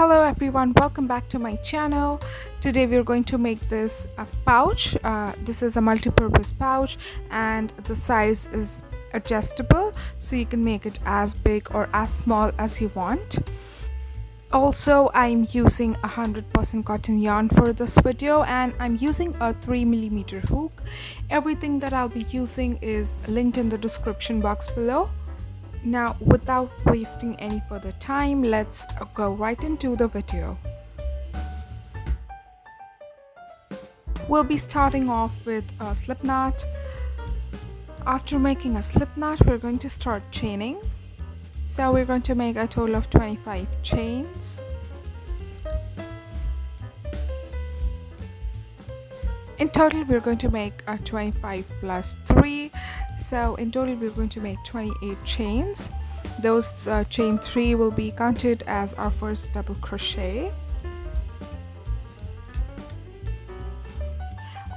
Hello everyone, welcome back to my channel. Today we're going to make this a pouch. This is a multi-purpose pouch and the size is adjustable, so you can make it as big or as small as you want. Also, I'm using 100% cotton yarn for this video and I'm using a 3mm hook. Everything that I'll be using is linked in the description box below. Now, without wasting any further time, let's go right into the video. We'll be starting off with a slip knot. After making a slip knot, we're going to start chaining. So we're going to make a total of 25 chains. In total, we're going to make a 25 plus 3. So in total, we're going to make 28 chains. Those chain 3 will be counted as our first double crochet.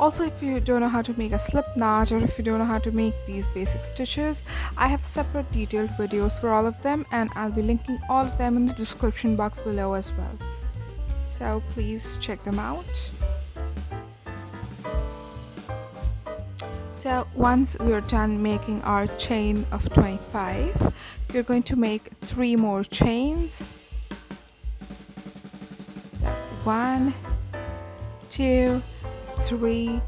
Also, if you don't know how to make a slip knot or if you don't know how to make these basic stitches, I have separate detailed videos for all of them and I'll be linking all of them in the description box below as well. So please check them out. So once we're done making our chain of 25, we're going to make 3 more chains. So 1, 2, 3,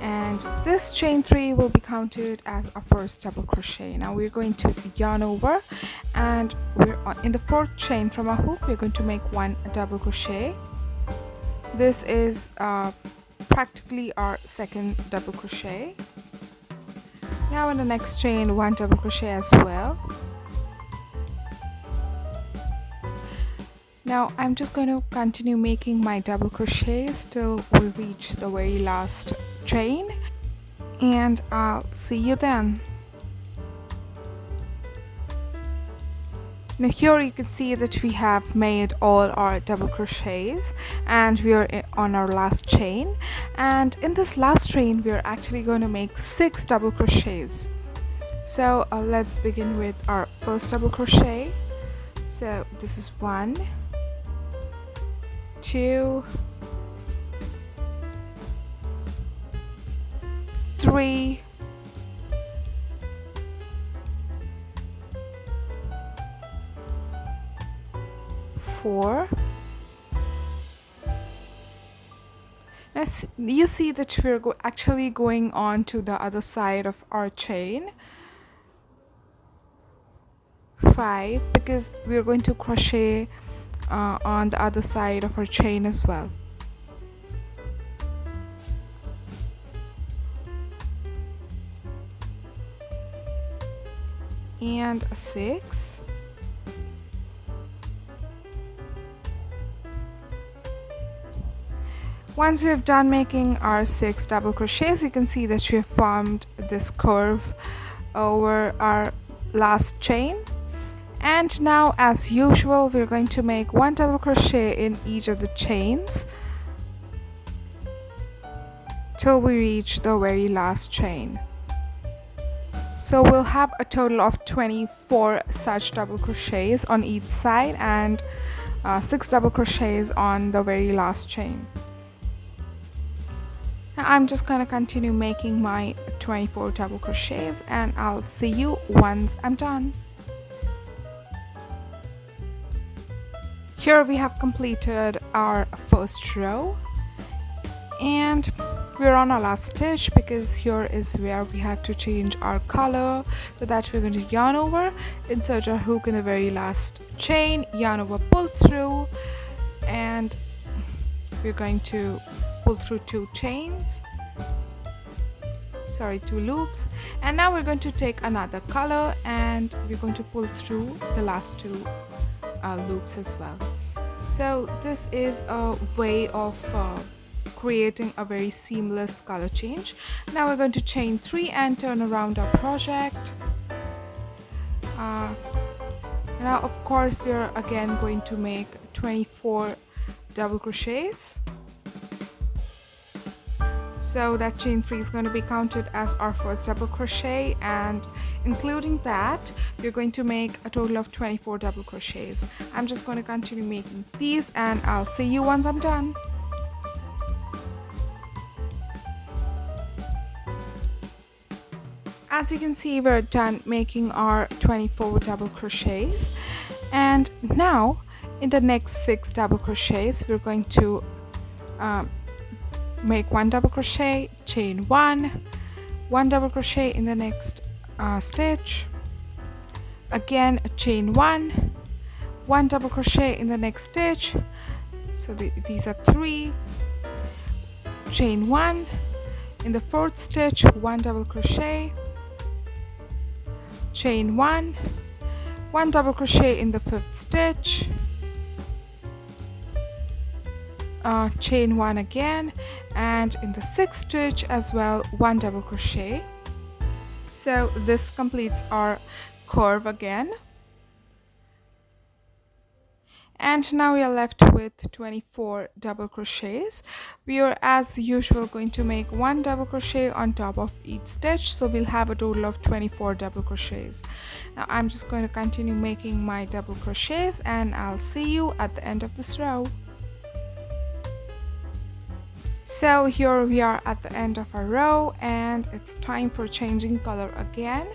and this chain 3 will be counted as our first double crochet. Now we're going to yarn over and we're in the 4th chain from our hook. We're going to make 1 double crochet. This is practically our 2nd double crochet. Now in the next chain, 1 double crochet as well. Now I'm just going to continue making my double crochets till we reach the very last chain, and I'll see you then. Now here you can see that we have made all our double crochets and we are on our last chain, and in this last chain we are actually going to make 6 double crochets. So let's begin with our first double crochet. So this is 1, 2, 3, 4. Now you see that we're actually going on to the other side of our chain. 5, because we're going to crochet on the other side of our chain as well. And 6. Once we've done making our 6 double crochets, you can see that we have formed this curve over our last chain. And now, as usual, we're going to make 1 double crochet in each of the chains till we reach the very last chain. So we'll have a total of 24 such double crochets on each side and 6 double crochets on the very last chain. Now I'm just going to continue making my 24 double crochets and I'll see you once I'm done. Here we have completed our first row and we're on our last stitch, because here is where we have to change our color. For that we're going to yarn over, insert our hook in the very last chain, yarn over, pull through, and we're going to pull through 2 loops, and now we're going to take another color and we're going to pull through the last 2 loops as well. So this is a way of creating a very seamless color change. Now we're going to chain 3 and turn around our project. Now of course we are again going to make 24 double crochets. So that chain 3 is going to be counted as our first double crochet, and including that we're going to make a total of 24 double crochets. I'm just going to continue making these and I'll see you once I'm done. As you can see, we're done making our 24 double crochets, and now in the next 6 double crochets we're going to make 1 double crochet, chain 1 double crochet in the next stitch, again chain 1 double crochet in the next stitch. So these are 3, chain 1 in the 4th stitch, 1 double crochet, chain 1 double crochet in the 5th stitch, chain 1 again, and in the 6th stitch as well 1 double crochet. So this completes our curve again, and now we are left with 24 double crochets. We are as usual going to make 1 double crochet on top of each stitch, so we'll have a total of 24 double crochets. Now I'm just going to continue making my double crochets and I'll see you at the end of this row. So here we are at the end of our row, and it's time for changing color again.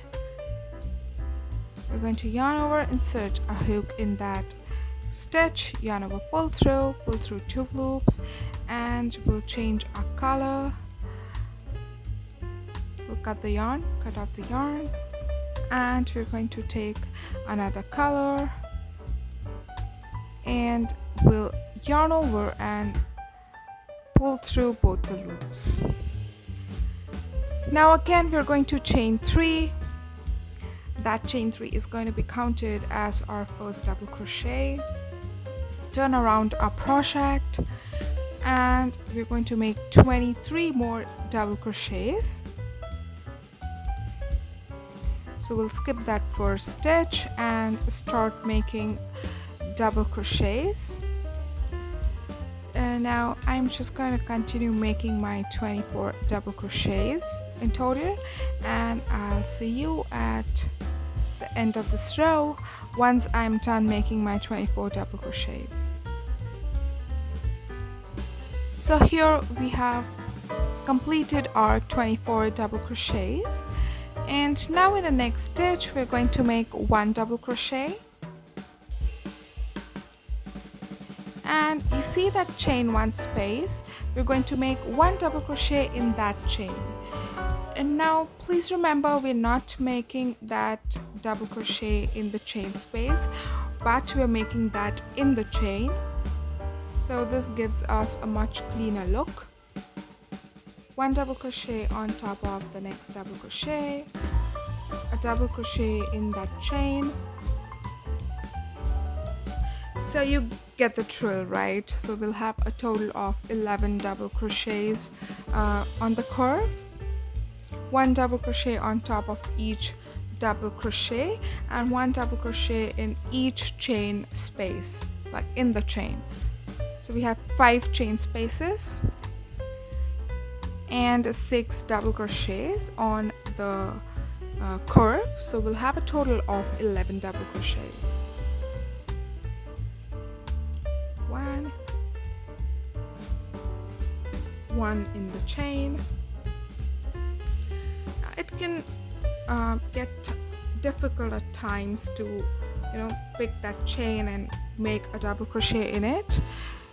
We're going to yarn over, insert a hook in that stitch, yarn over, pull through 2 loops, and we'll change our color. We'll cut off the yarn, and we're going to take another color and we'll yarn over and pull through both the loops. Now again we're going to chain 3. That chain 3 is going to be counted as our first double crochet. Turn around our project, and we're going to make 23 more double crochets. So we'll skip that first stitch and start making double crochets. And now I'm just going to continue making my 24 double crochets in total, and I'll see you at the end of this row once I'm done making my 24 double crochets. So here we have completed our 24 double crochets, and now in the next stitch we're going to make 1 double crochet, and you see that chain 1 space, we're going to make 1 double crochet in that chain. And now please remember, we're not making that double crochet in the chain space, but we're making that in the chain, so this gives us a much cleaner look. 1 double crochet on top of the next double crochet, a double crochet in that chain. So you get the drill, right? So we'll have a total of 11 double crochets on the curve. 1 double crochet on top of each double crochet, and 1 double crochet in each chain space, like in the chain. So we have 5 chain spaces and 6 double crochets on the curve, so we'll have a total of 11 double crochets. 1 in the chain. It can get difficult at times to pick that chain and make a double crochet in it.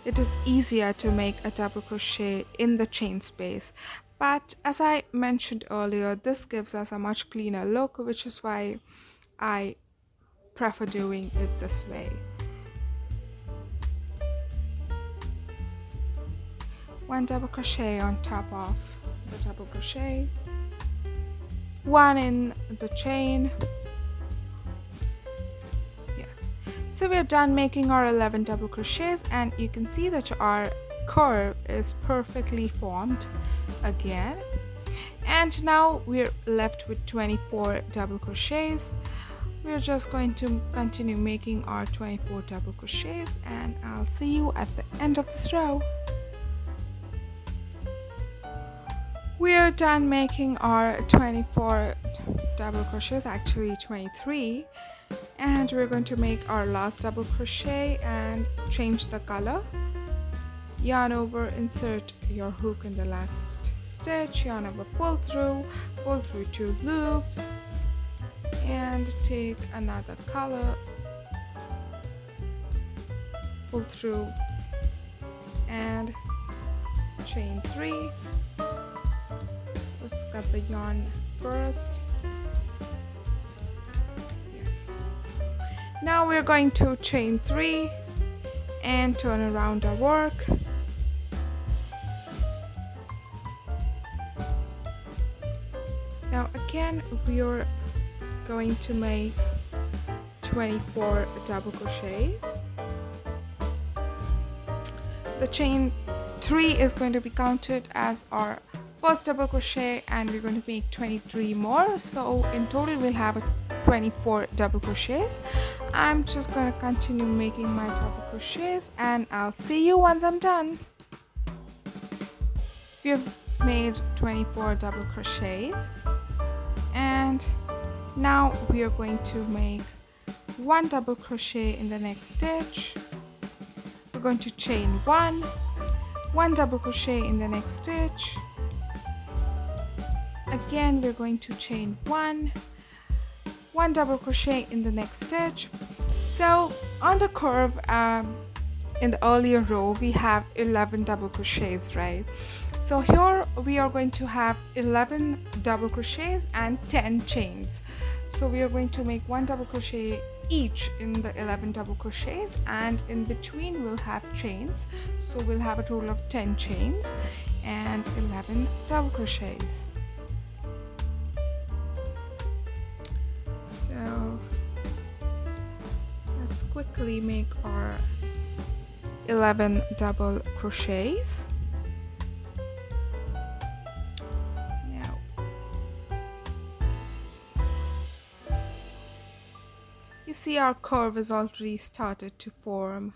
It is easier to make a double crochet in the chain space, but as I mentioned earlier, this gives us a much cleaner look, which is why I prefer doing it this way. 1 double crochet on top of the double crochet, 1 in the chain. So we're done making our 11 double crochets, and you can see that our curve is perfectly formed again. And now we're left with 24 double crochets. We're just going to continue making our 24 double crochets, and I'll see you at the end of this row. We are done making our 24 double crochets, actually 23, and we're going to make our last double crochet and change the color. Yarn over, insert your hook in the last stitch, yarn over, pull through 2 loops, and take another color, pull through and chain 3. Let's cut the yarn first. Yes. Now we're going to chain 3 and turn around our work. Now again we're going to make 24 double crochets. The chain 3 is going to be counted as our first double crochet, and we're going to make 23 more, so in total we'll have 24 double crochets. I'm just going to continue making my double crochets and I'll see you once I'm done. We've made 24 double crochets, and now we are going to make 1 double crochet in the next stitch. We're going to chain 1 double crochet in the next stitch. Again we're going to chain 1 double crochet in the next stitch. So on the curve, in the earlier row we have 11 double crochets, right? So here we are going to have 11 double crochets and 10 chains. So we are going to make 1 double crochet each in the 11 double crochets, and in between we'll have chains, so we'll have a total of 10 chains and 11 double crochets. So let's quickly make our 11 double crochets. Now you see our curve is already started to form.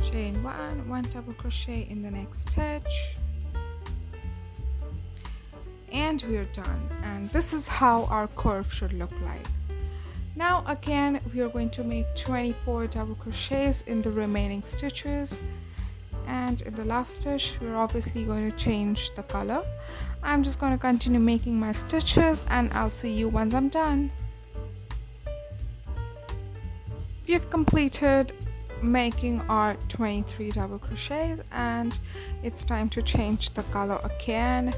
Chain 1 double crochet in the next stitch, and we're done. And this is how our curve should look like. Now again we are going to make 24 double crochets in the remaining stitches, and in the last stitch we're obviously going to change the color. I'm just going to continue making my stitches and I'll see you once I'm done. We have completed making our 23 double crochets, and it's time to change the color again.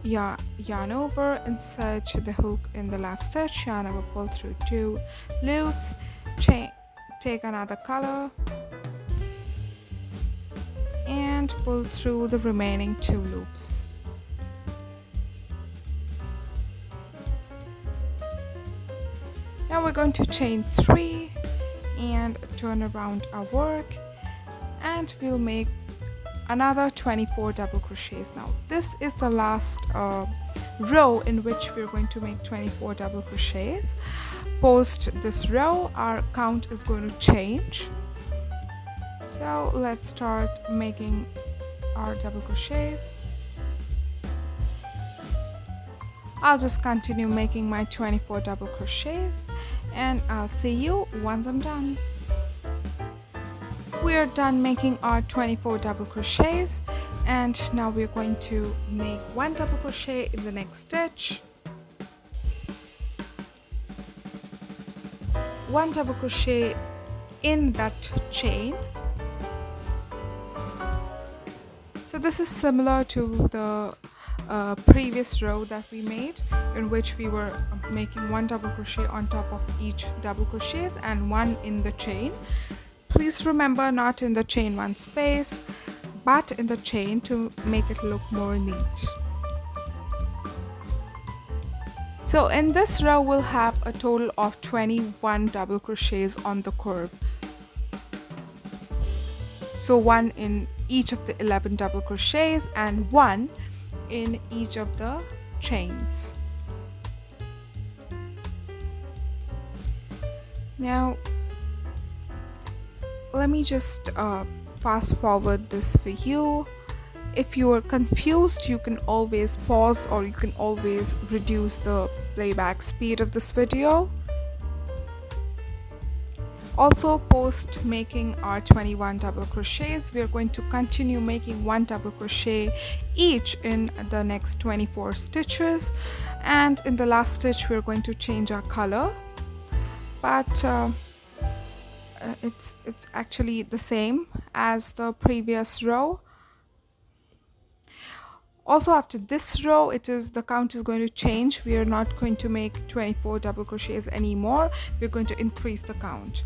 Yarn over, insert the hook in the last stitch, yarn over, pull through 2 loops, take another color and pull through the remaining 2 loops. Now we're going to chain 3 and turn around our work, and we'll make another 24 double crochets. Now this is the last row in which we're going to make 24 double crochets. Post this row our count is going to change, so let's start making our double crochets. I'll just continue making my 24 double crochets and I'll see you once I'm done. We are done making our 24 double crochets, and now we're going to make 1 double crochet in the next stitch, 1 double crochet in that chain. So this is similar to the previous row that we made, in which we were making 1 double crochet on top of each double crochets and 1 in the chain. Please remember, not in the chain 1 space, but in the chain to make it look more neat. So in this row we'll have a total of 21 double crochets on the curve. So 1 in each of the 11 double crochets and 1 in each of the chains. Now let me just fast forward this for you. If you are confused, you can always pause or you can always reduce the playback speed of this video. Also, post making our 21 double crochets, we are going to continue making 1 double crochet each in the next 24 stitches, and in the last stitch we're going to change our color, but it's actually the same as the previous row. Also, after this row, the count is going to change. We are not going to make 24 double crochets anymore. We're going to increase the count.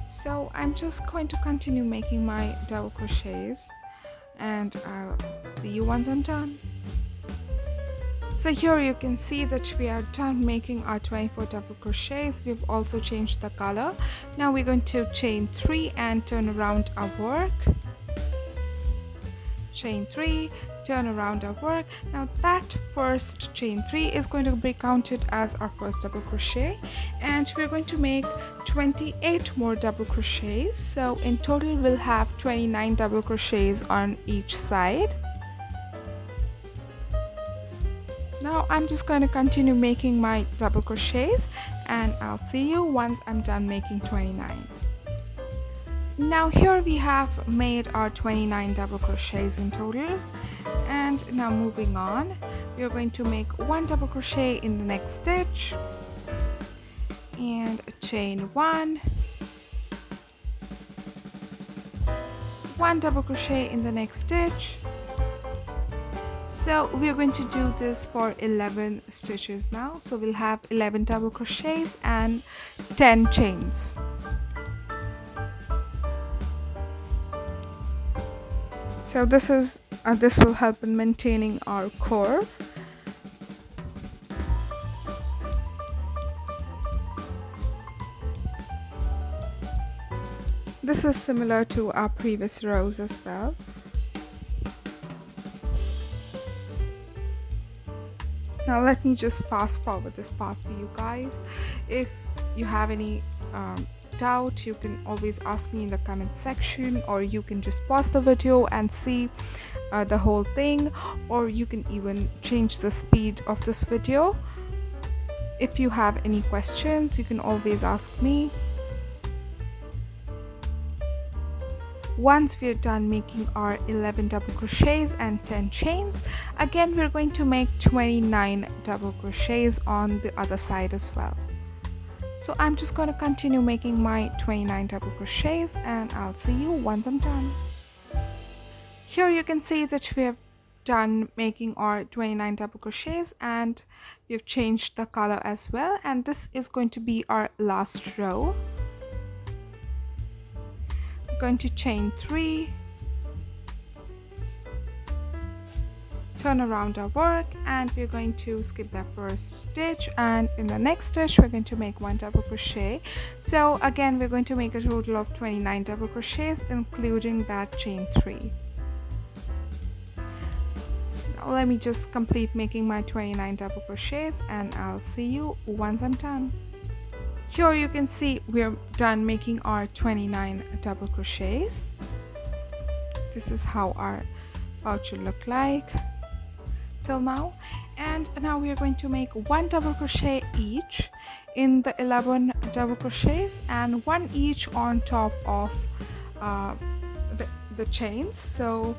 So I'm just going to continue making my double crochets, and I'll see you once I'm done. So here you can see that we are done making our 24 double crochets. We've also changed the color. Now we're going to chain 3 and turn around our work. Chain 3, turn around our work. Now that first chain 3 is going to be counted as our first double crochet, and we're going to make 28 more double crochets. So in total we'll have 29 double crochets on each side. Now I'm just going to continue making my double crochets, and I'll see you once I'm done making 29. Now here we have made our 29 double crochets in total, and now moving on, we are going to make 1 double crochet in the next stitch and chain 1, 1 double crochet in the next stitch. So we are going to do this for 11 stitches now. So we'll have 11 double crochets and 10 chains. So this will help in maintaining our curve. This is similar to our previous rows as well. Now let me just fast forward this part for you guys. If you have any doubt, you can always ask me in the comment section, or you can just pause the video and see the whole thing, or you can even change the speed of this video. If you have any questions, you can always ask me. Once we're done making our 11 double crochets and 10 chains, again we're going to make 29 double crochets on the other side as well. So I'm just going to continue making my 29 double crochets, and I'll see you once I'm done. Here you can see that we have done making our 29 double crochets, and we've changed the color as well, and this is going to be our last row. We're going to chain 3, turn around our work, and we're going to skip that first stitch, and in the next stitch we're going to make 1 double crochet. So again we're going to make a total of 29 double crochets, including that chain 3. Now let me just complete making my 29 double crochets, and I'll see you once I'm done. Here you can see we're done making our 29 double crochets. This is how our pouch should look like till now, and now we are going to make 1 double crochet each in the 11 double crochets, and 1 each on top of the chains. So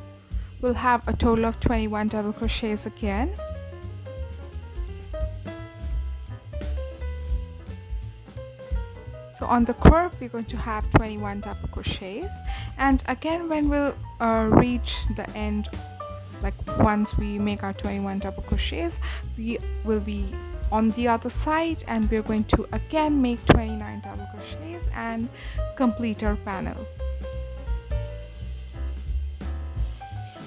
we'll have a total of 21 double crochets again. So on the curve we're going to have 21 double crochets, and again when we'll reach the end, like once we make our 21 double crochets, we will be on the other side, and we're going to again make 29 double crochets, crochets and complete our panel.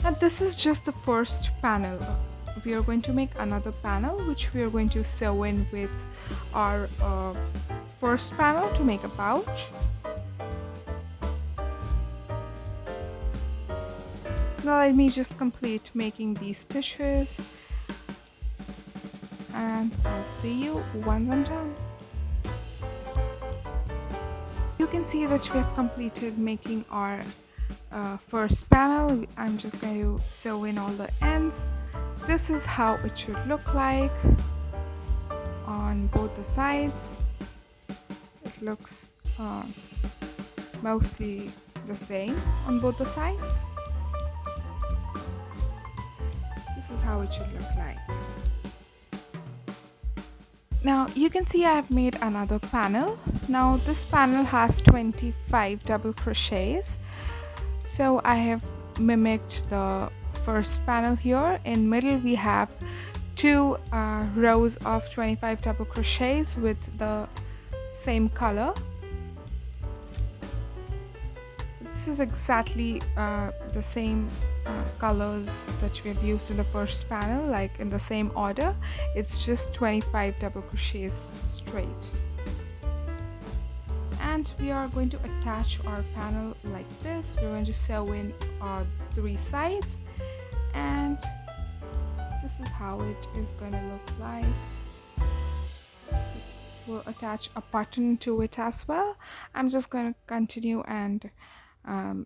Now this is just the first panel. We are going to make another panel which we are going to sew in with our first panel to make a pouch. Now let me just complete making these stitches, and I'll see you once I'm done. You can see that we have completed making our first panel. I'm just going to sew in all the ends. This is how it should look like on both the sides. It looks mostly the same on both the sides. This is how it should look like. Now you can see I have made another panel. Now this panel has 25 double crochets. So I have mimicked the first panel here. In middle we have two rows of 25 double crochets with the same color. This is exactly the same colors that we have used in the first panel, like in the same order. It's just 25 double crochets straight. And we are going to attach our panel like this. We're going to sew in 3 sides, and this is how it is going to look like. We'll attach a button to it as well. I'm just going to continue and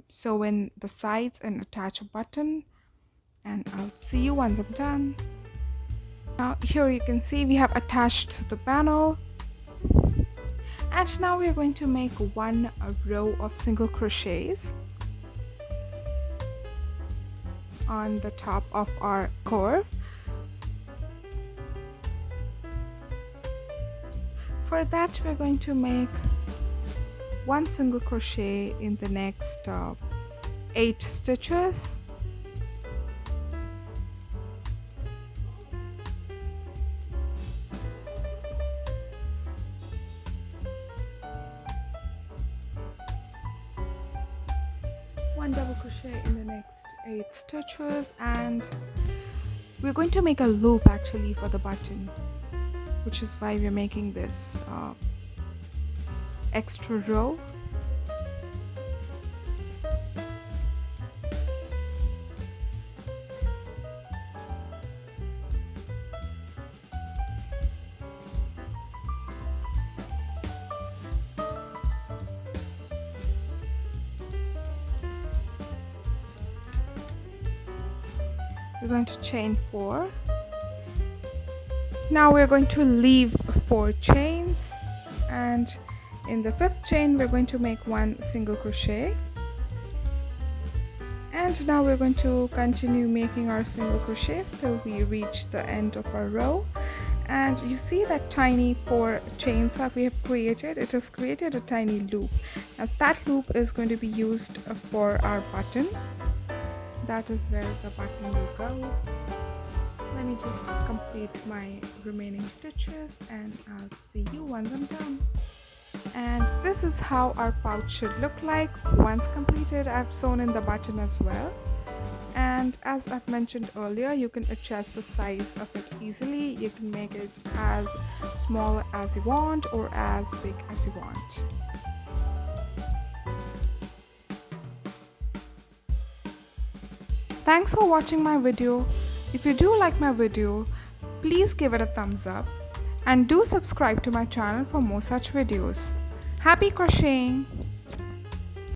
sew in the sides and attach a button, and I'll see you once I'm done. Now here you can see we have attached the panel, and now we're going to make one row of single crochets on the top of our curve. For that we're going to make one single crochet in the next 8 stitches. One double crochet in the next 8 stitches, and we're going to make a loop actually for the button, which is why we're making this extra row. We're going to chain 4. Now we're going to leave 4 chains, and in the 5th chain we're going to make one single crochet, and now we're going to continue making our single crochets till we reach the end of our row. And you see that tiny 4 chains that we have created, it has created a tiny loop. Now that loop is going to be used for our button. That is where the button will go. Let me just complete my remaining stitches, and I'll see you once I'm done. And this is how our pouch should look like once completed. I've sewn in the button as well, and as I've mentioned earlier, you can adjust the size of it easily. You can make it as small as you want or as big as you want. Thanks for watching my video. If you do like my video, please give it a thumbs up and do subscribe to my channel for more such videos. Happy crocheting!